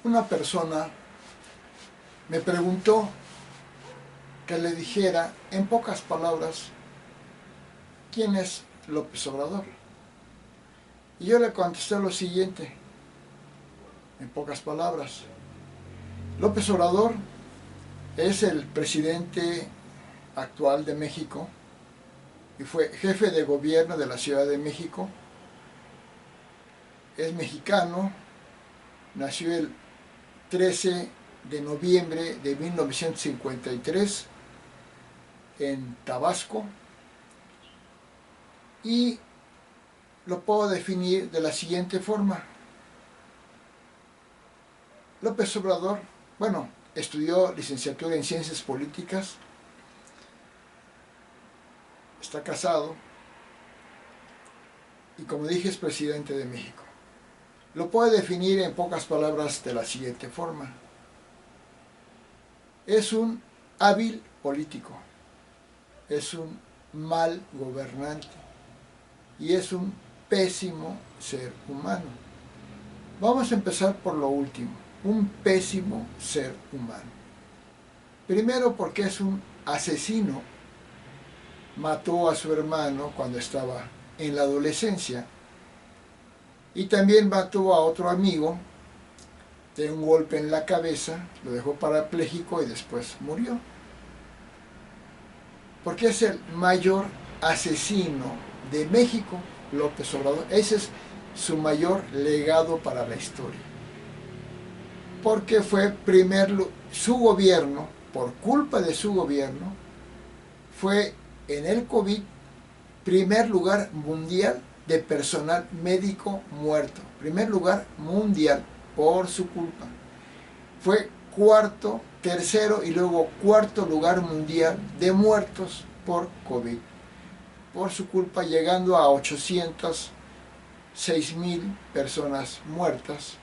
Una persona me preguntó que le dijera en pocas palabras quién es López Obrador. Y yo le contesté lo siguiente, en pocas palabras. López Obrador es el presidente actual de México y fue jefe de gobierno de la Ciudad de México. Es mexicano, nació el 13 de noviembre de 1953 en Tabasco y lo puedo definir de la siguiente forma. López Obrador, estudió licenciatura en Ciencias Políticas, está casado y, como dije, es presidente de México. Lo puedo definir en pocas palabras de la siguiente forma. Es un hábil político, es un mal gobernante y es un pésimo ser humano. Vamos a empezar por lo último, un pésimo ser humano. Primero porque es un asesino, mató a su hermano cuando estaba en la adolescencia y también mató a otro amigo de un golpe en la cabeza, lo dejó parapléjico y después murió. Porque es el mayor asesino de México, López Obrador. Ese es su mayor legado para la historia. Porque fue su gobierno, por culpa de su gobierno, fue en el COVID primer lugar mundial de personal médico muerto. Primer lugar mundial por su culpa. Fue tercero y luego cuarto lugar mundial de muertos por COVID. Por su culpa, llegando a 806,000 personas muertas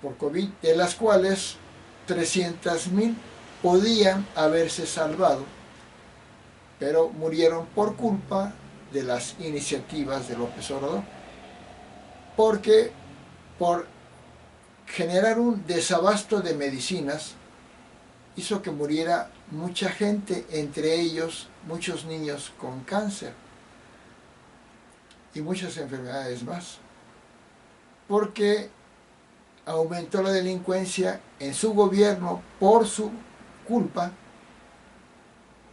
por COVID, de las cuales 300,000 podían haberse salvado, pero murieron por culpa de las iniciativas de López Obrador, porque por generar un desabasto de medicinas hizo que muriera mucha gente, entre ellos muchos niños con cáncer y muchas enfermedades más, porque aumentó la delincuencia en su gobierno. Por su culpa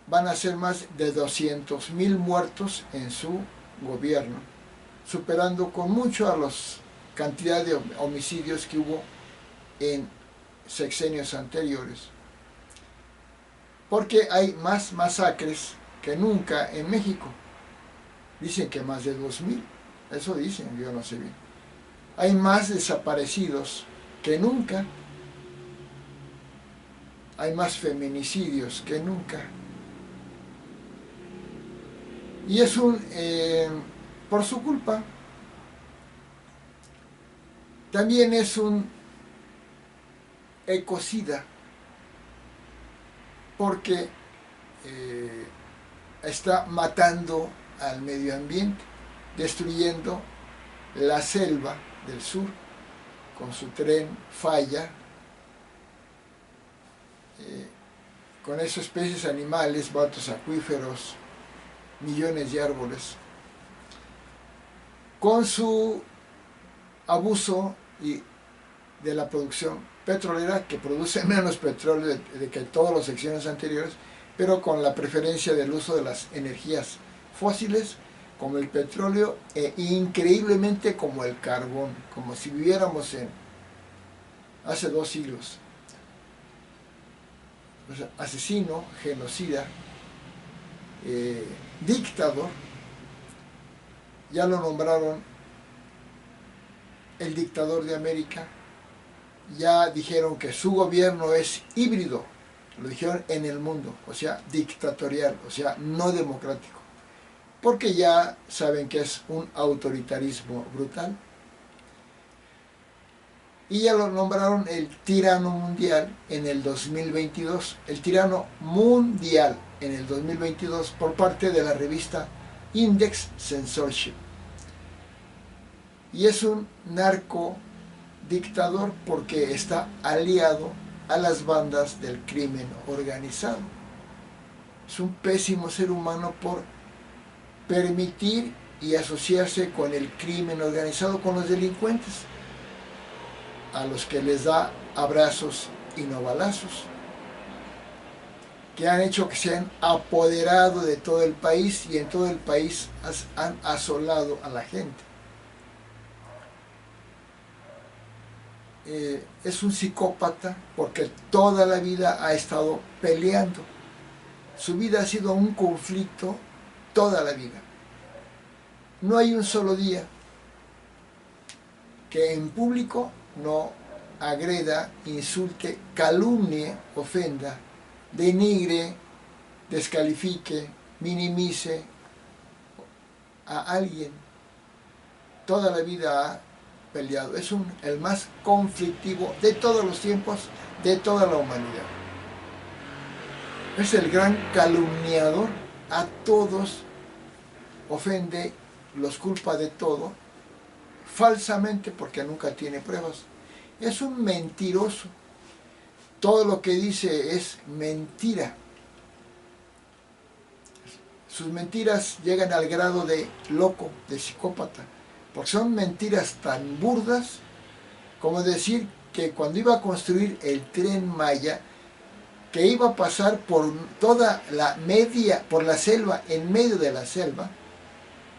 van a ser más de 200,000 muertos en su gobierno, superando con mucho a las cantidad de homicidios que hubo en sexenios anteriores. Porque hay más masacres que nunca en México. Dicen que más de 2,000, eso dicen, yo no sé bien. Hay más desaparecidos que nunca. Hay más feminicidios que nunca. Y es por su culpa. También es un ecocida, porque está matando al medio ambiente, destruyendo la selva del sur con su tren falla, con esas especies animales, vatos acuíferos, millones de árboles, con su abuso de la producción petrolera, que produce menos petróleo que todas las secciones anteriores, pero con la preferencia del uso de las energías fósiles, como el petróleo e increíblemente como el carbón, como si viviéramos hace 2 siglos. O sea, asesino, genocida, dictador. Ya lo nombraron el dictador de América. Ya dijeron que su gobierno es híbrido, lo dijeron en el mundo, o sea, dictatorial, o sea, no democrático, porque ya saben que es un autoritarismo brutal. Y ya lo nombraron el tirano mundial en el 2022, el tirano mundial en el 2022 por parte de la revista Index Censorship. Y es un narco dictador porque está aliado a las bandas del crimen organizado. Es un pésimo ser humano por permitir y asociarse con el crimen organizado, con los delincuentes, a los que les da abrazos y no balazos, que han hecho que se han apoderado de todo el país y en todo el país han asolado a la gente. Es un psicópata porque toda la vida ha estado peleando. Su vida ha sido un conflicto toda la vida. No hay un solo día que en público no agreda, insulte, calumnie, ofenda, denigre, descalifique, minimice a alguien. Toda la vida ha peleado. Es el más conflictivo de todos los tiempos, de toda la humanidad. Es el gran calumniador. A todos ofende, los culpa de todo, falsamente porque nunca tiene pruebas. Es un mentiroso. Todo lo que dice es mentira. Sus mentiras llegan al grado de loco, de psicópata, porque son mentiras tan burdas como decir que cuando iba a construir el Tren Maya, que iba a pasar por toda la por la selva, en medio de la selva,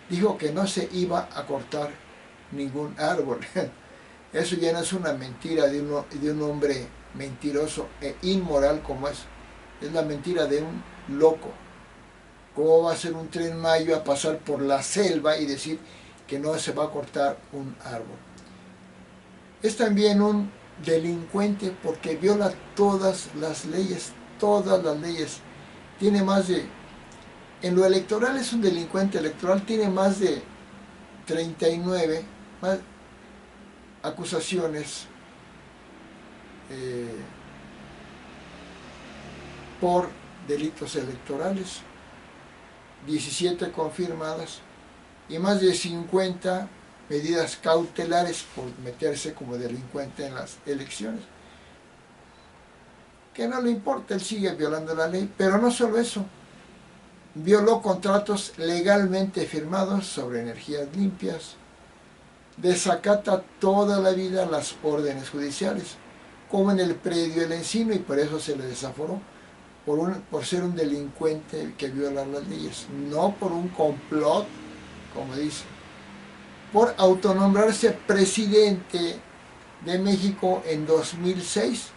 dijo que no se iba a cortar ningún árbol. Eso ya no es una mentira de un hombre mentiroso e inmoral como es la mentira de un loco. ¿Cómo va a ser un Tren Maya a pasar por la selva y decir que no se va a cortar un árbol? Es también un delincuente porque viola todas las leyes, todas las leyes. Tiene más de, en lo electoral es un delincuente electoral, tiene más de 39 acusaciones por delitos electorales, 17 confirmadas y más de 50 medidas cautelares por meterse como delincuente en las elecciones. Que no le importa, él sigue violando la ley, pero no solo eso, violó contratos legalmente firmados sobre energías limpias, desacata toda la vida las órdenes judiciales, como en el predio El Encino, y por eso se le desaforó, por ser un delincuente que viola las leyes, no por un complot, como dice, por autonombrarse presidente de México en 2006,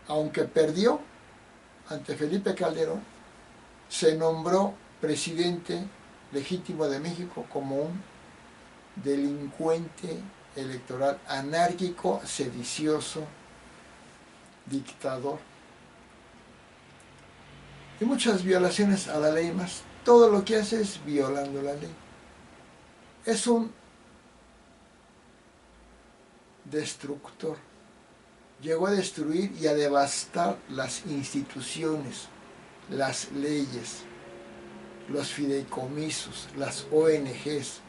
aunque perdió ante Felipe Calderón, se nombró presidente legítimo de México como un delincuente electoral anárquico, sedicioso, dictador. Y muchas violaciones a la ley más. Todo lo que hace es violando la ley. Es un destructor. Llegó a destruir y a devastar las instituciones, las leyes, los fideicomisos, las ONGs,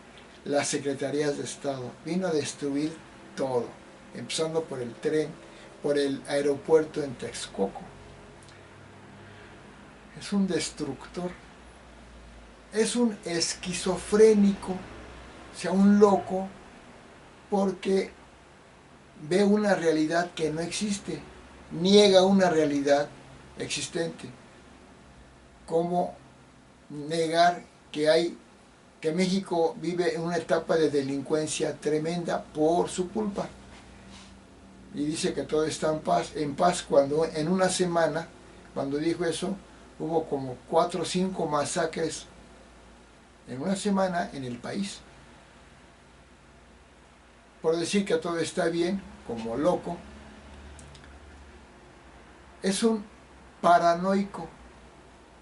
las secretarías de Estado. Vino a destruir todo, empezando por el tren, por el aeropuerto en Texcoco. Es un destructor. Es un esquizofrénico, o sea, un loco, porque ve una realidad que no existe, niega una realidad existente. ¿Cómo negar que México vive en una etapa de delincuencia tremenda por su culpa? Y dice que todo está en paz cuando en una semana, cuando dijo eso, hubo como 4 o 5 masacres en una semana en el país. Por decir que todo está bien, como loco. Es un paranoico.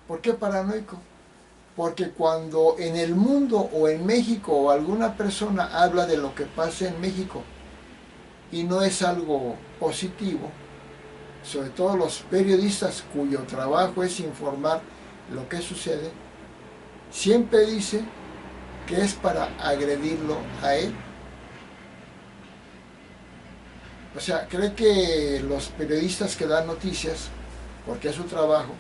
¿Por qué paranoico? Porque cuando en el mundo o en México o alguna persona habla de lo que pasa en México y no es algo positivo, sobre todo los periodistas cuyo trabajo es informar lo que sucede, siempre dice que es para agredirlo a él. O sea, cree que los periodistas que dan noticias, porque es su trabajo,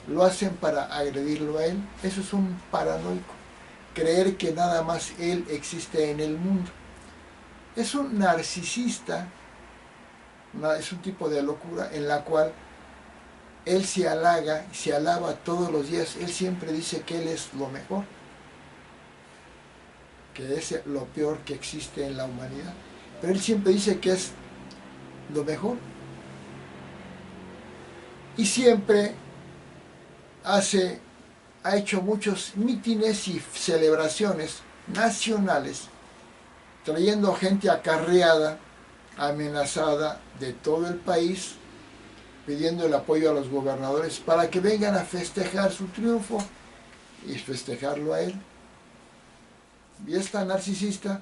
lo hacen para agredirlo a él. Eso es un paranoico. Creer que nada más él existe en el mundo. Es un narcisista, es un tipo de locura en la cual él se halaga, se alaba todos los días. Él siempre dice que él es lo mejor, que es lo peor que existe en la humanidad. Pero él siempre dice que es lo mejor. Y siempre ha hecho muchos mítines y celebraciones nacionales, trayendo gente acarreada, amenazada de todo el país, pidiendo el apoyo a los gobernadores para que vengan a festejar su triunfo y festejarlo a él. Y es tan narcisista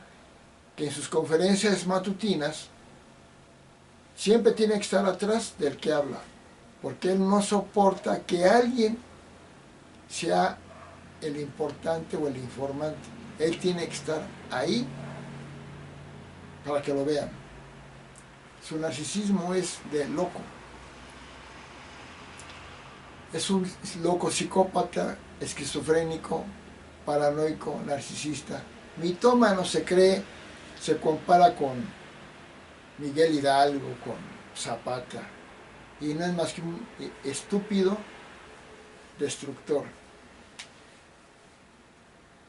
que en sus conferencias matutinas siempre tiene que estar atrás del que habla, porque él no soporta que alguien sea el importante o el informante. Él tiene que estar ahí para que lo vean. Su narcisismo es de loco. Es un loco psicópata, esquizofrénico, paranoico, narcisista. Mitómano se cree, se compara con Miguel Hidalgo, con Zapata. Y no es más que un estúpido destructor.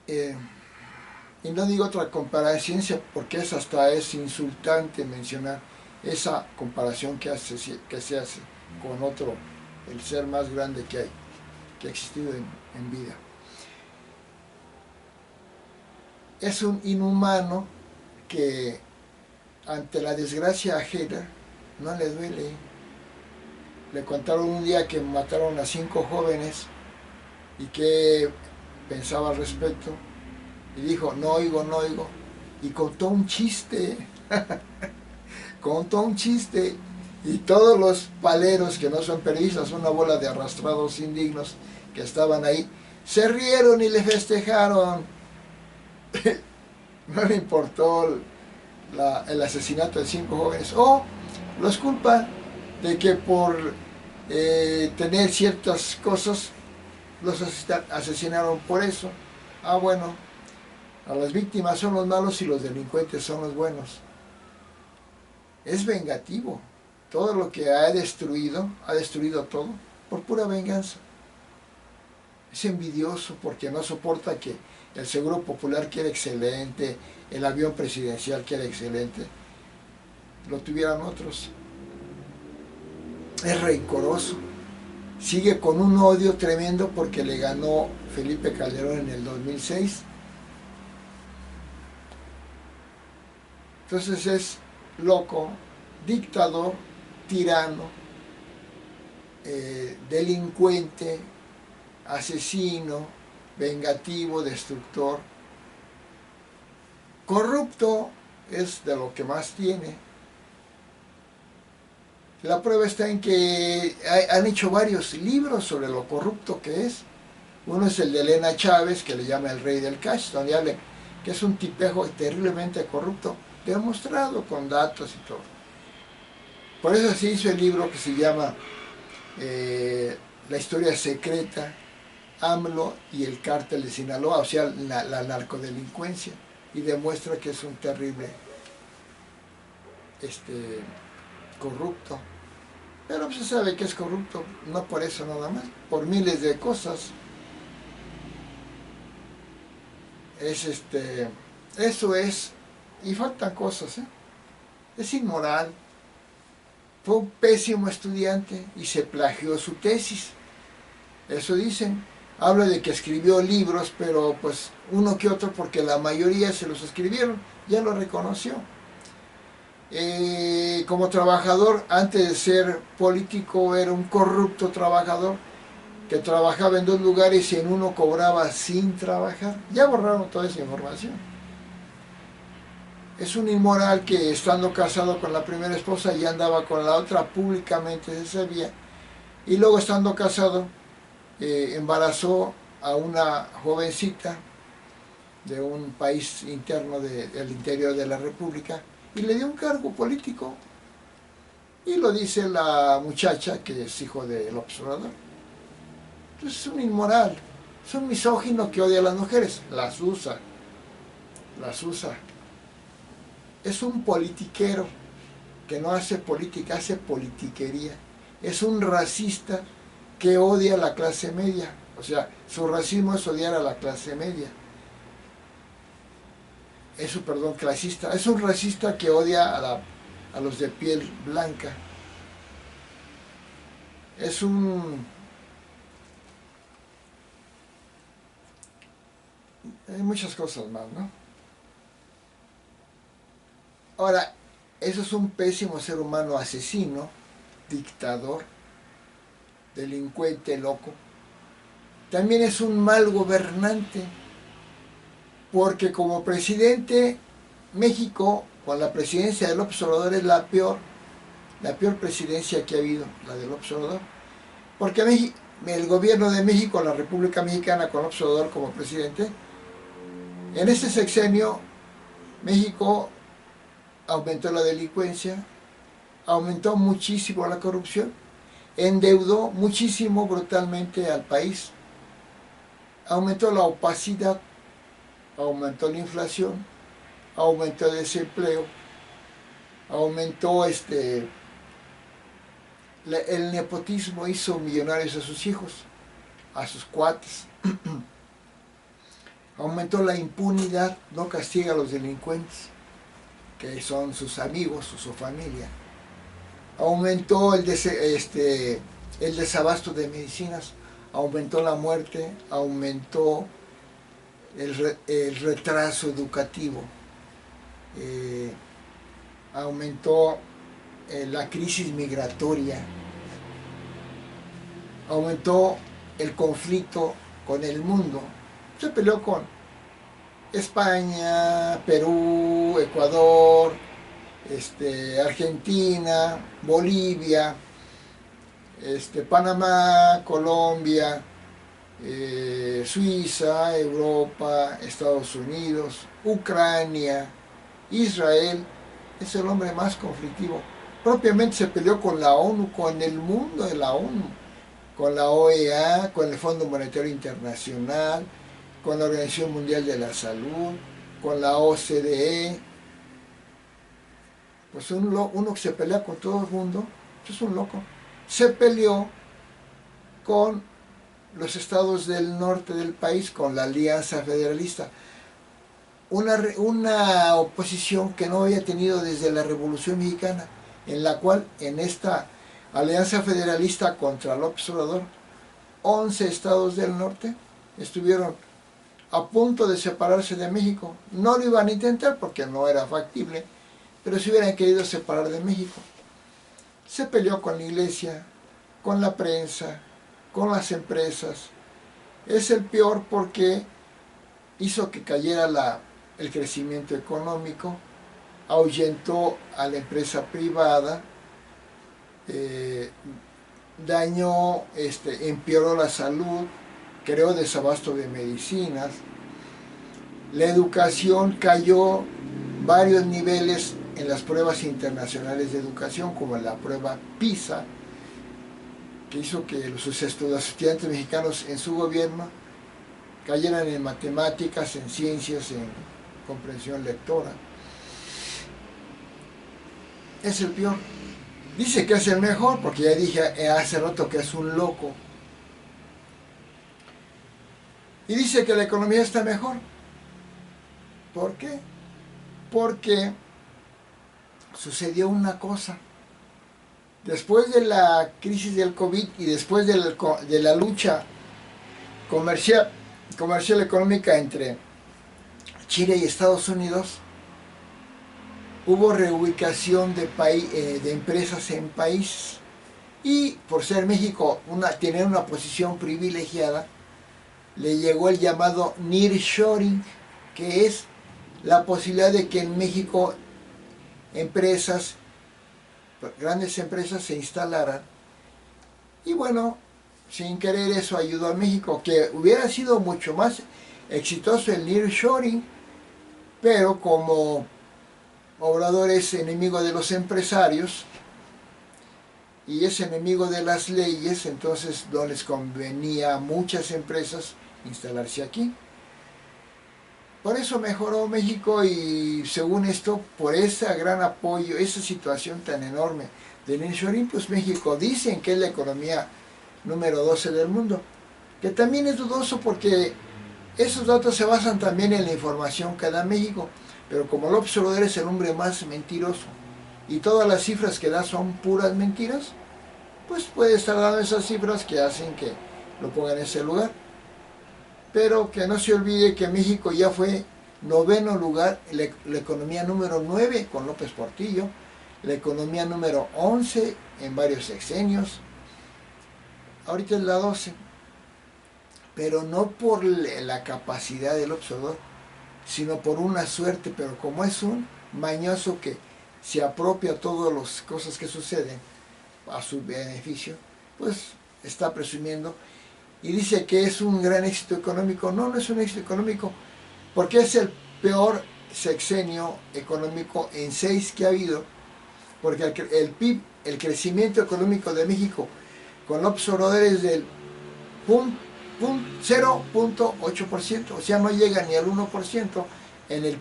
Y no digo otra comparación porque es insultante mencionar esa comparación que se hace con otro, el ser más grande que ha existido en vida. Es un inhumano que ante la desgracia ajena no le duele. Le contaron un día que mataron a 5 jóvenes y que pensaba al respecto, y dijo, no oigo, no oigo, y contó un chiste, contó un chiste, y todos los paleros que no son periodistas, una bola de arrastrados indignos que estaban ahí, se rieron y le festejaron. No le importó el asesinato de 5 jóvenes, o los culpa de que por tener ciertas cosas los asesinaron por eso. Ah, bueno, a las víctimas son los malos y los delincuentes son los buenos. Es vengativo. Todo lo que ha destruido todo por pura venganza. Es envidioso porque no soporta que el Seguro Popular, que era excelente, el avión presidencial, que era excelente, lo tuvieran otros. Es rencoroso. Sigue con un odio tremendo porque le ganó Felipe Calderón en el 2006. Entonces es loco, dictador, tirano, delincuente, asesino, vengativo, destructor. Corrupto es de lo que más tiene. La prueba está en que han hecho varios libros sobre lo corrupto que es. Uno es el de Elena Chávez, que le llama el rey del cash, donde habla que es un tipejo terriblemente corrupto, demostrado con datos y todo. Por eso se hizo el libro que se llama La historia secreta, AMLO y el cártel de Sinaloa, o sea, la narcodelincuencia, y demuestra que es un terrible corrupto. Pero se sabe que es corrupto, no por eso nada más, por miles de cosas. Eso es, y faltan cosas, es inmoral. Fue un pésimo estudiante y se plagió su tesis. Eso dicen. Habla de que escribió libros, pero pues uno que otro, porque la mayoría se los escribieron, ya lo reconoció. Como trabajador, antes de ser político, era un corrupto trabajador que trabajaba en 2 lugares y en uno cobraba sin trabajar. Ya borraron toda esa información. Es un inmoral que, estando casado con la primera esposa, ya andaba con la otra, públicamente se sabía, y luego, estando casado, embarazó a una jovencita de un país interno del interior de la República y le dio un cargo político Y lo dice la muchacha que es hijo de López Obrador. Entonces es un inmoral, es un misógino que odia a las mujeres, las usa. Es un politiquero que no hace política, hace politiquería. Es un racista que odia a la clase media. O sea, su racismo es odiar a la clase media. Clasista. Es un racista que odia a los de piel blanca. Es hay muchas cosas más, ¿no? Ahora, eso es un pésimo ser humano, asesino, dictador, delincuente, loco. También es un mal gobernante, porque como presidente, México, con la presidencia de López Obrador, es la peor presidencia que ha habido, la de López Obrador. Porque el gobierno de México, la República Mexicana, con López Obrador como presidente, en este sexenio, México aumentó la delincuencia, aumentó muchísimo la corrupción, endeudó muchísimo brutalmente al país, aumentó la opacidad, aumentó la inflación, aumentó el desempleo, aumentó el nepotismo, hizo millonarios a sus hijos, a sus cuates, aumentó la impunidad, no castiga a los delincuentes, que son sus amigos, su familia, aumentó el desabasto de medicinas, aumentó la muerte, aumentó el retraso educativo, aumentó la crisis migratoria, aumentó el conflicto con el mundo. Se peleó con España, Perú, Ecuador, Argentina, Bolivia, Panamá, Colombia, Suiza, Europa, Estados Unidos, Ucrania, Israel. Es el hombre más conflictivo. Propiamente se peleó con la ONU, con el mundo de la ONU, con la OEA, con el Fondo Monetario Internacional, con la Organización Mundial de la Salud, con la OCDE. Pues uno que se pelea con todo el mundo, es un loco. Se peleó con los estados del norte del país, con la Alianza Federalista. Una oposición que no había tenido desde la Revolución Mexicana, en la cual, en esta Alianza Federalista contra López Obrador, 11 estados del norte estuvieron a punto de separarse de México. No lo iban a intentar porque no era factible, pero si hubieran querido separar de México. Se peleó con la iglesia, con la prensa, con las empresas. Es el peor porque hizo que cayera el crecimiento económico, ahuyentó a la empresa privada, dañó, empeoró la salud, creó desabasto de medicinas. La educación cayó varios niveles en las pruebas internacionales de educación, como la prueba PISA, que hizo que los estudiantes mexicanos en su gobierno cayeran en matemáticas, en ciencias, en comprensión lectora. Es el peor. Dice que es el mejor, porque ya dije hace rato que es un loco. Y dice que la economía está mejor. ¿Por qué? Porque sucedió una cosa. Después de la crisis del COVID y después de la lucha comercial económica entre Chile y Estados Unidos, hubo reubicación de empresas en países. Y por ser México tener una posición privilegiada, le llegó el llamado nearshoring, que es la posibilidad de que en México grandes empresas se instalaran. Y bueno, sin querer eso ayudó a México, que hubiera sido mucho más exitoso el nearshoring, pero como Obrador es enemigo de los empresarios, y es enemigo de las leyes, entonces no les convenía a muchas empresas instalarse aquí. Por eso mejoró México y según esto, por ese gran apoyo, esa situación tan enorme del nearshoring, pues México dicen que es la economía número 12 del mundo, que también es dudoso porque esos datos se basan también en la información que da México, pero como López Obrador es el hombre más mentiroso y todas las cifras que da son puras mentiras, pues puede estar dando esas cifras que hacen que lo pongan en ese lugar. Pero que no se olvide que México ya fue noveno lugar, la economía número 9 con López Portillo, la economía número 11 en varios sexenios, ahorita es la 12, pero no por la capacidad del observador, sino por una suerte, pero como es un mañoso que se apropia todas las cosas que suceden a su beneficio, pues está presumiendo y dice que es un gran éxito económico. No, no es un éxito económico, porque es el peor sexenio económico en 6 que ha habido, porque el PIB, el crecimiento económico de México con López Obrador es del 0.8%, o sea, no llega ni al 1% en el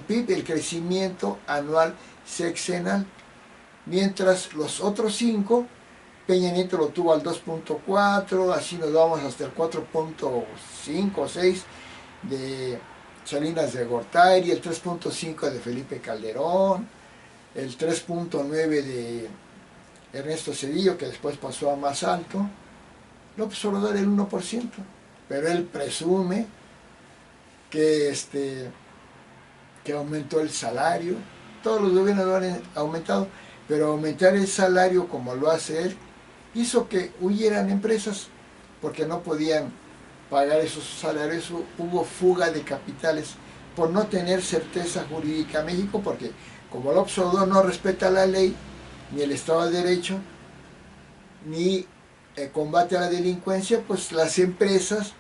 PIB, el crecimiento anual sexenal, mientras los otros 5, Peña Nieto lo tuvo al 2.4, así nos vamos hasta el 4.5 o 6 de Salinas de Gortari, el 3.5 de Felipe Calderón, el 3.9 de Ernesto Zedillo, que después pasó a más alto. López Obrador el 1%, pero él presume que, que aumentó el salario. Todos los gobiernos lo han aumentado, pero aumentar el salario como lo hace él hizo que huyeran empresas porque no podían pagar esos salarios. Hubo fuga de capitales por no tener certeza jurídica en México, porque como López Obrador no respeta la ley, ni el Estado de Derecho, ni combate a la delincuencia, pues las empresas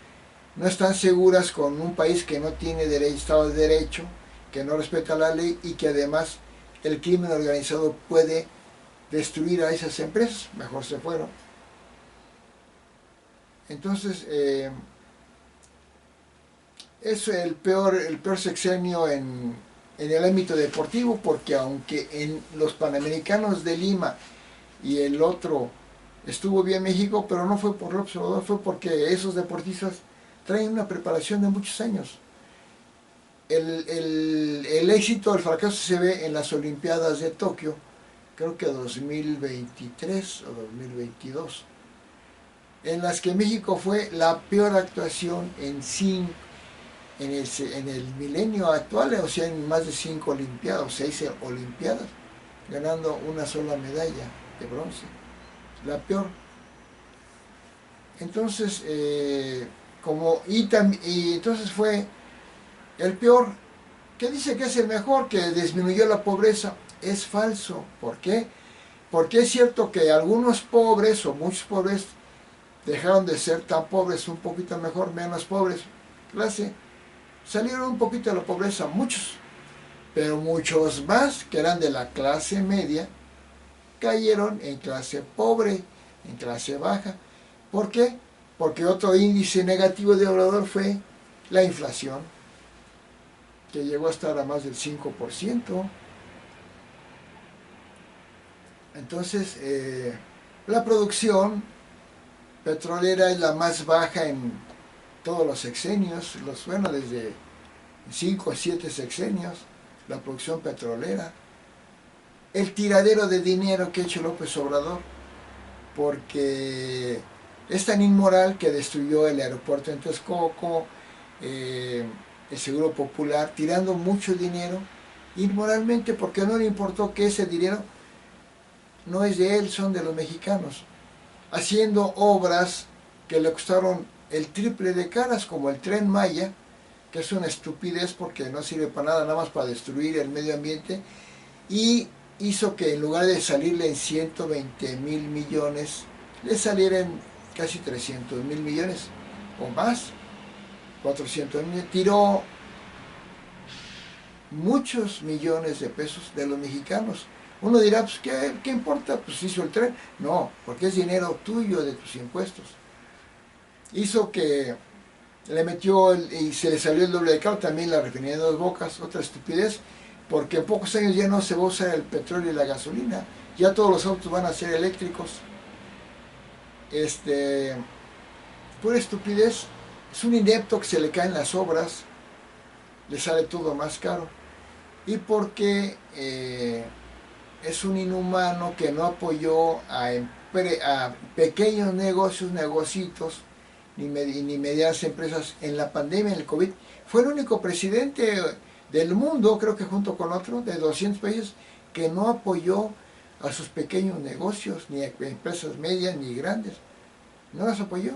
no están seguras con un país que no tiene Estado de Derecho, que no respeta la ley y que además el crimen organizado puede destruir a esas empresas. Mejor se fueron. Entonces, es el peor sexenio en el ámbito deportivo, porque aunque en los Panamericanos de Lima y el otro estuvo bien México, pero no fue por López Obrador, fue porque esos deportistas traen una preparación de muchos años. El éxito, el fracaso se ve en las Olimpiadas de Tokio, creo que 2023 o 2022, en las que México fue la peor actuación en el milenio actual, o sea, en más de 5 Olimpiadas, 6 Olimpiadas, ganando una sola medalla de bronce, la peor. Entonces, entonces fue el peor. ¿Qué dice que es el mejor? Que disminuyó la pobreza. Es falso. ¿Por qué? Porque es cierto que algunos pobres o muchos pobres dejaron de ser tan pobres, un poquito mejor, menos pobres, salieron un poquito de la pobreza, muchos, pero muchos más que eran de la clase media cayeron en clase pobre, en clase baja. ¿Por qué? Porque otro índice negativo de Obrador fue la inflación, que llegó a estar a más del 5%. Entonces, la producción petrolera es la más baja en todos los sexenios, desde 5 a 7 sexenios, la producción petrolera. El tiradero de dinero que ha hecho López Obrador, porque es tan inmoral que destruyó el aeropuerto en Texcoco, el Seguro Popular, tirando mucho dinero, inmoralmente, porque no le importó que ese dinero no es de él, son de los mexicanos, haciendo obras que le costaron el triple de caras, como el Tren Maya, que es una estupidez porque no sirve para nada más para destruir el medio ambiente, y hizo que en lugar de salirle en 120,000 millones, le salieran casi 300,000 millones o más, 400,000. Tiró muchos millones de pesos de los mexicanos, Uno dirá, pues, ¿qué importa? Pues hizo el tren. No, porque es dinero tuyo de tus impuestos. Hizo que le metió y se le salió el doble de caro también la refinería de Dos Bocas, otra estupidez, porque en pocos años ya no se va a usar el petróleo y la gasolina, ya todos los autos van a ser eléctricos. Pura estupidez. Es un inepto que se le caen las obras, le sale todo más caro. Y porque es un inhumano que no apoyó a pequeños negocios, negocitos, ni medianas empresas en la pandemia, en el COVID. Fue el único presidente del mundo, creo que junto con otro, de 200 países, que no apoyó a sus pequeños negocios, ni a empresas medias ni grandes. No las apoyó.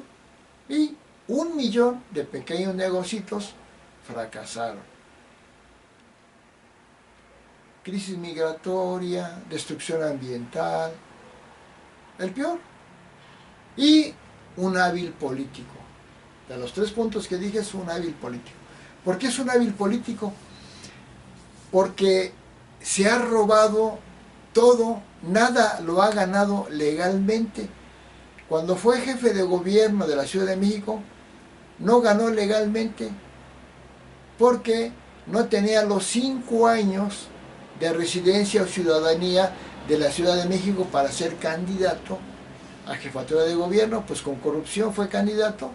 Y 1 millón de pequeños negocios fracasaron. Crisis migratoria, destrucción ambiental, el peor. Y un hábil político. De los 3 puntos que dije, es un hábil político. ¿Por qué es un hábil político? Porque se ha robado todo, nada lo ha ganado legalmente. Cuando fue jefe de gobierno de la Ciudad de México, no ganó legalmente porque no tenía los 5 años de residencia o ciudadanía de la Ciudad de México para ser candidato a jefatura de gobierno. Pues con corrupción fue candidato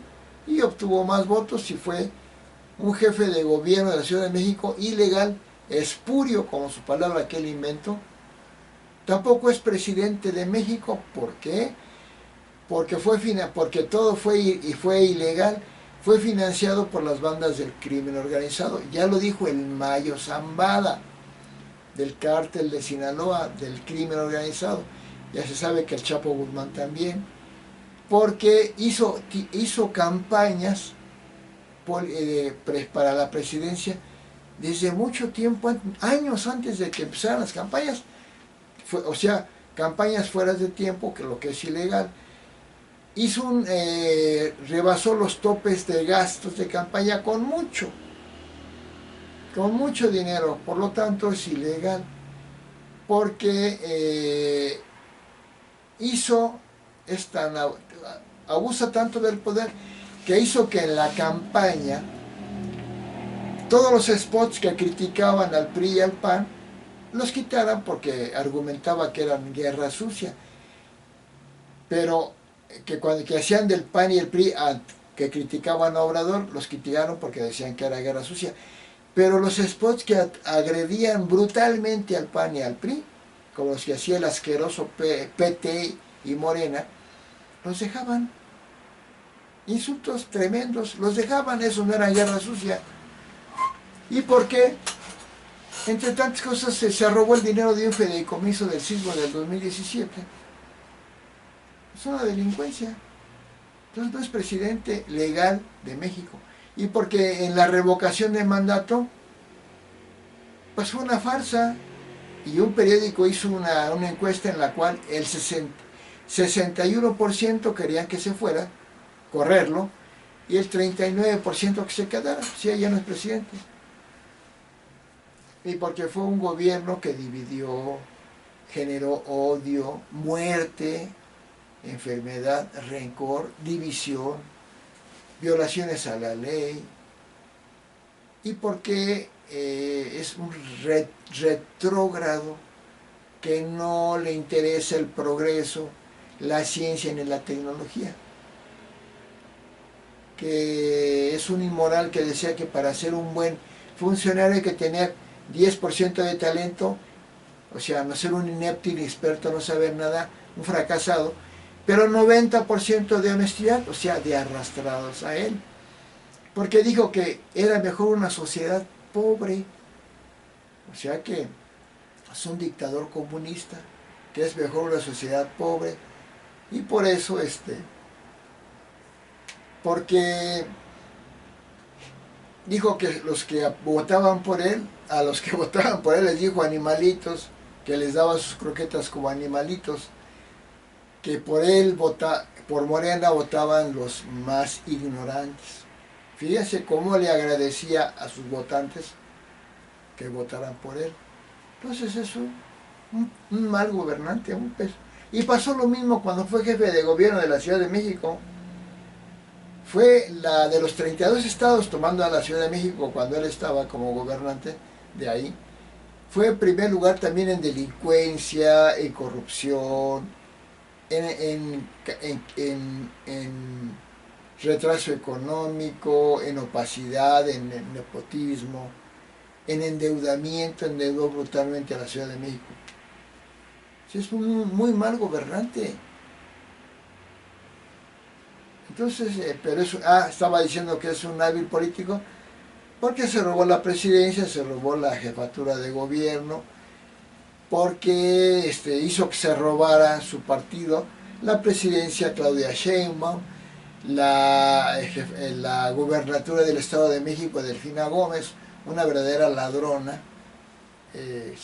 y obtuvo más votos y fue un jefe de gobierno de la Ciudad de México ilegal, espurio, como su palabra que él inventó. Tampoco es presidente de México. ¿Por qué? Porque todo fue ilegal, fue financiado por las bandas del crimen organizado. Ya lo dijo el Mayo Zambada, del cártel de Sinaloa, del crimen organizado. Ya se sabe que el Chapo Guzmán también, porque hizo campañas para la presidencia desde mucho tiempo, años antes de que empezaran las campañas. O sea, campañas fuera de tiempo, que lo que es ilegal. Rebasó los topes de gastos de campaña con mucho dinero, por lo tanto es ilegal, porque abusa tanto del poder que hizo que en la campaña todos los spots que criticaban al PRI y al PAN los quitaran, porque argumentaba que eran guerra sucia. Pero que hacían del PAN y el PRI, que criticaban a Obrador, los criticaron porque decían que era guerra sucia. Pero los spots que agredían brutalmente al PAN y al PRI, como los que hacía el asqueroso PT y Morena, los dejaban. Insultos tremendos, los dejaban, eso no era guerra sucia. ¿Y por qué? Entre tantas cosas se robó el dinero de un fideicomiso del sismo del 2017. Es una delincuencia. Entonces no es presidente legal de México. Y porque en la revocación de mandato, pues fue una farsa. Y un periódico hizo una encuesta en la cual el 61% querían que se fuera, correrlo, y el 39% que se quedara. Si ella no es presidente. Y porque fue un gobierno que dividió, generó odio, muerte, enfermedad, rencor, división, violaciones a la ley, y porque es un retrógrado que no le interesa el progreso, la ciencia ni la tecnología, que es un inmoral que decía que para ser un buen funcionario hay que tener 10% de talento, o sea, no ser un inepto, inexperto, no saber nada, un fracasado, pero 90% de honestidad, o sea, de arrastrados a él. Porque dijo que era mejor una sociedad pobre, o sea que es un dictador comunista, que es mejor una sociedad pobre, y por eso porque dijo que los que votaban por él, a los que votaban por él les dijo animalitos, que les daba sus croquetas como animalitos, que por él, por Morena, votaban los más ignorantes. Fíjense cómo le agradecía a sus votantes que votaran por él. Entonces eso un mal gobernante, y pasó lo mismo cuando fue jefe de gobierno de la Ciudad de México. Fue la de los 32 estados, tomando a la Ciudad de México cuando él estaba como gobernante de ahí. Fue en primer lugar también en delincuencia, en corrupción, en retraso económico, en opacidad, en nepotismo, en endeudamiento, endeudó brutalmente a la Ciudad de México. Sí, es un muy mal gobernante. Entonces, pero eso, estaba diciendo que es un hábil político porque se robó la presidencia, se robó la jefatura de gobierno, porque hizo que se robara su partido la presidencia Claudia Sheinbaum, la gubernatura del Estado de México Delfina Gómez, una verdadera ladrona, eh,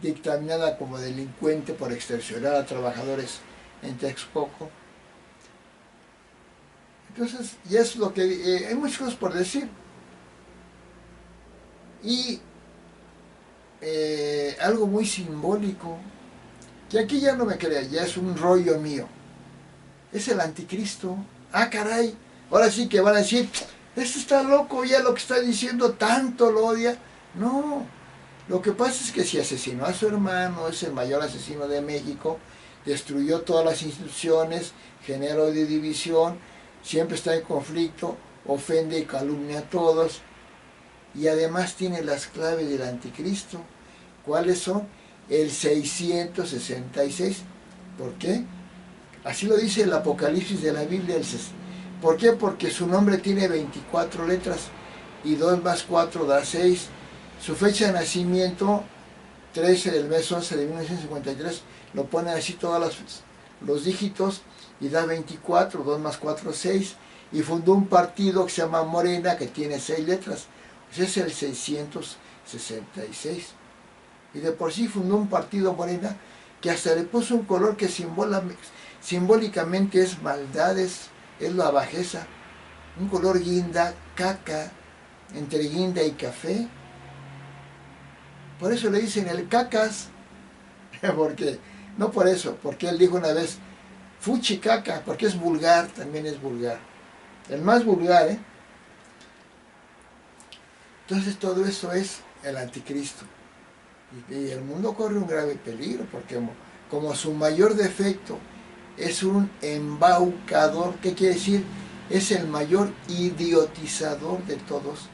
dictaminada como delincuente por extorsionar a trabajadores en Texcoco. Entonces, ya es lo que... hay muchas cosas por decir. Y algo muy simbólico, que aquí ya no me crea, ya es un rollo mío. Es el anticristo. Ah, caray, ahora sí que van a decir, este está loco, ya lo que está diciendo tanto lo odia. No, lo que pasa es que si asesinó a su hermano, es el mayor asesino de México, destruyó todas las instituciones, generó de división, siempre está en conflicto, ofende y calumnia a todos, y además tiene las claves del anticristo. ¿Cuáles son? El 666. ¿Por qué? Así lo dice el Apocalipsis de la Biblia. ¿Por qué? Porque su nombre tiene 24 letras y 2 más 4 da 6. Su fecha de nacimiento, 13 del mes 11 de 1953, lo ponen así todos los dígitos y da 24, 2 más 4, 6. Y fundó un partido que se llama Morena, que tiene 6 letras. Ese es el 666. Y de por sí fundó un partido Morena que hasta le puso un color que simbólicamente es maldad, es la bajeza. Un color guinda, caca, entre guinda y café. Por eso le dicen el cacas. Porque, no por eso, porque él dijo una vez, fuchi caca, porque es vulgar, también es vulgar. El más vulgar, ¿eh? Entonces todo eso es el anticristo. Y el mundo corre un grave peligro, porque como su mayor defecto es un embaucador, ¿qué quiere decir? Es el mayor idiotizador de todos.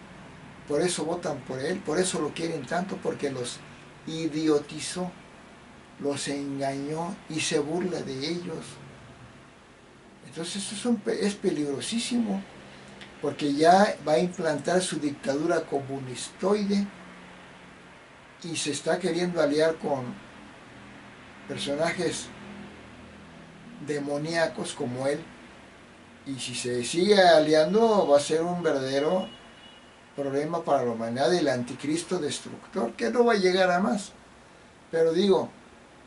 Por eso votan por él, por eso lo quieren tanto, porque los idiotizó, los engañó y se burla de ellos. Entonces eso es peligrosísimo, porque ya va a implantar su dictadura comunistoide y se está queriendo aliar con personajes demoníacos como él, y si se sigue aliando va a ser un verdadero problema para la humanidad, el anticristo destructor, que no va a llegar a más, pero digo,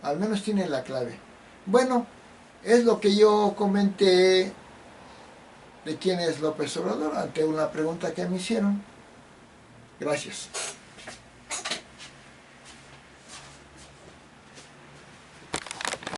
al menos tiene la clave. Bueno, es lo que yo comenté de quién es López Obrador ante una pregunta que me hicieron. Gracias.